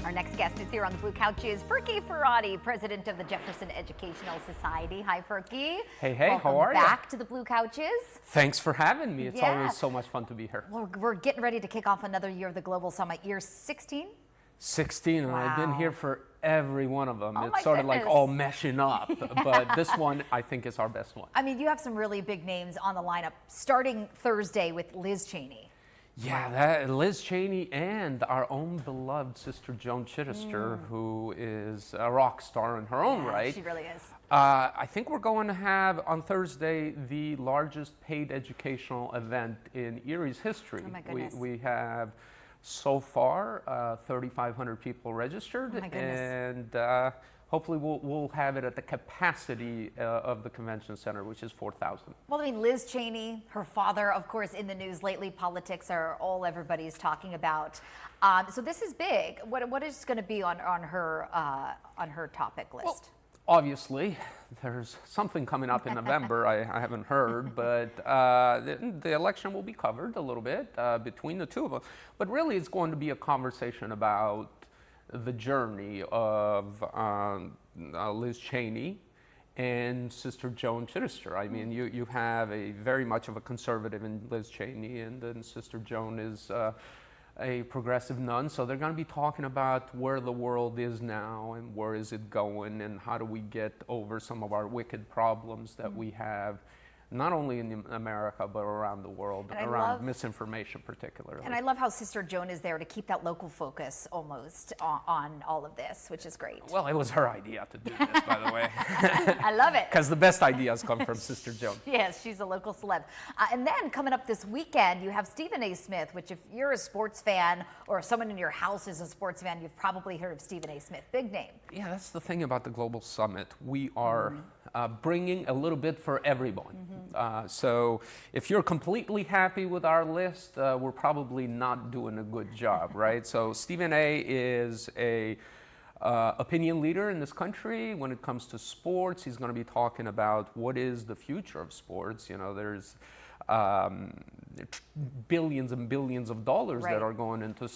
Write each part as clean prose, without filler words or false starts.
Our next guest is here on the Blue Couches, Ferki Ferati, president of the Jefferson Educational Society. Hi, Ferki. Hey, Welcome how are you? back to the Blue Couches. Thanks for having me. It's Yeah. always so much fun to be here. Well, we're getting ready to kick off another year of the Global Summit, year 16. 16, and I've been Wow. here for every one of them. Oh, my It's sort of like goodness. all meshing up, but this one I think is our best one. I mean, you have some really big names on the lineup, starting Thursday with Liz Cheney. Yeah, that Liz Cheney and our own beloved Sister Joan Chittister, who is a rock star in her own Yeah, right. she really is. I think we're going to have on Thursday the largest paid educational event in Erie's history. Oh my goodness. We have so far 3,500 people registered, Oh my goodness. and hopefully we'll have it at the capacity of the convention center, which is 4,000. Well, I mean, Liz Cheney, her father, of course, in the news lately. Politics are all everybody's talking about. So this is big. What is going to be on her topic list? Well, obviously, there's something coming up in November. I haven't heard, but the election will be covered a little bit between the two of them. But really, it's going to be a conversation about the journey of Liz Cheney and Sister Joan Chittister. I mean, you have a very much of a conservative in Liz Cheney, and then Sister Joan is a progressive nun. So they're going to be talking about where the world is now and where is it going and how do we get over some of our wicked problems that we have, not only in America, but around the world, And I around love- misinformation particularly. And I love how Sister Joan is there to keep that local focus almost on all of this, which is great. Well, it was her idea to do this, by the way. I love it. Because the best ideas come from Sister Joan. Yes, she's a local celeb. And then coming up this weekend, you have Stephen A. Smith, which if you're a sports fan or someone in your house is a sports fan, you've probably heard of Stephen A. Smith. Big name. Yeah, that's the thing about the Global Summit. We are bringing a little bit for everyone. So if you're completely happy with our list, we're probably not doing a good job, right? So Stephen A. is a opinion leader in this country when it comes to sports. He's going to be talking about what is the future of sports. You know, there's billions and billions of dollars Right. that are going into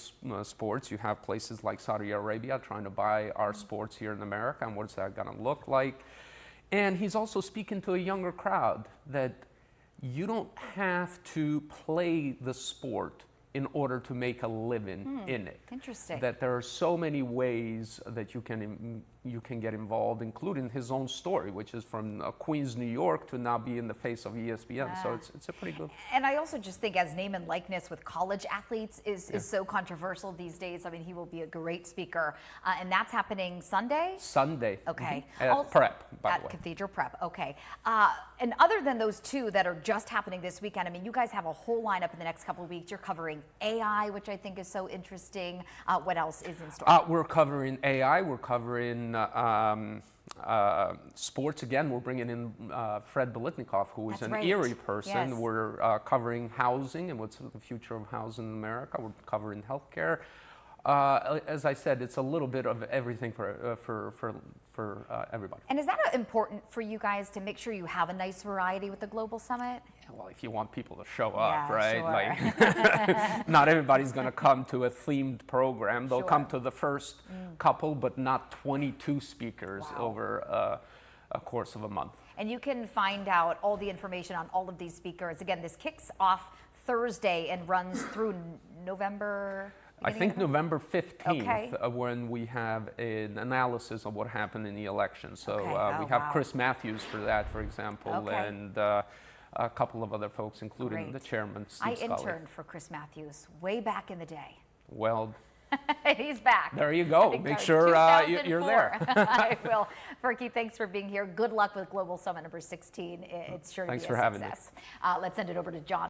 sports. You have places like Saudi Arabia trying to buy our sports here in America, and what's that going to look like? And he's also speaking to a younger crowd that you don't have to play the sport in order to make a living in it. Interesting. That there are so many ways that you can get involved, including his own story, which is from Queens, New York, to now be in the face of ESPN. So it's a pretty good. And I also just think as name and likeness with college athletes is so controversial these days. I mean, he will be a great speaker. And that's happening Sunday? Sunday. Okay. At Also- Prep, by At the way. Cathedral Prep, okay. And other than those two that are just happening this weekend, I mean, you guys have a whole lineup in the next couple of weeks. You're covering AI, which I think is so interesting. What else is in store? We're covering AI. We're covering sports again. We're bringing in Fred Bolitnikoff, who is That's an right. Erie person. Yes. We're covering housing and what's the future of housing in America. We're covering healthcare. As I said, it's a little bit of everything for everybody. And is that important for you guys to make sure you have a nice variety with the Global Summit? Well, if you want people to show up, Yeah, right? sure. Like, not everybody's going to come to a themed program. They'll Sure. come to the first couple, but not 22 speakers Wow. over a course of a month. And you can find out all the information on all of these speakers. Again, this kicks off Thursday and runs through November. I think November 15th, Okay. When we have an analysis of what happened in the election. So Okay. we Oh, have wow. Chris Matthews for that, for example, Okay. and a couple of other folks, including Great. the chairman, I Steve Scully. interned for Chris Matthews way back in the day. Well, He's back. there you I go. think Make that was sure you're 2004. there. I will. Ferki, thanks for being here. Good luck with Global Summit number 16. It's sure to Thanks be for a having me. success. Let's send it over to John.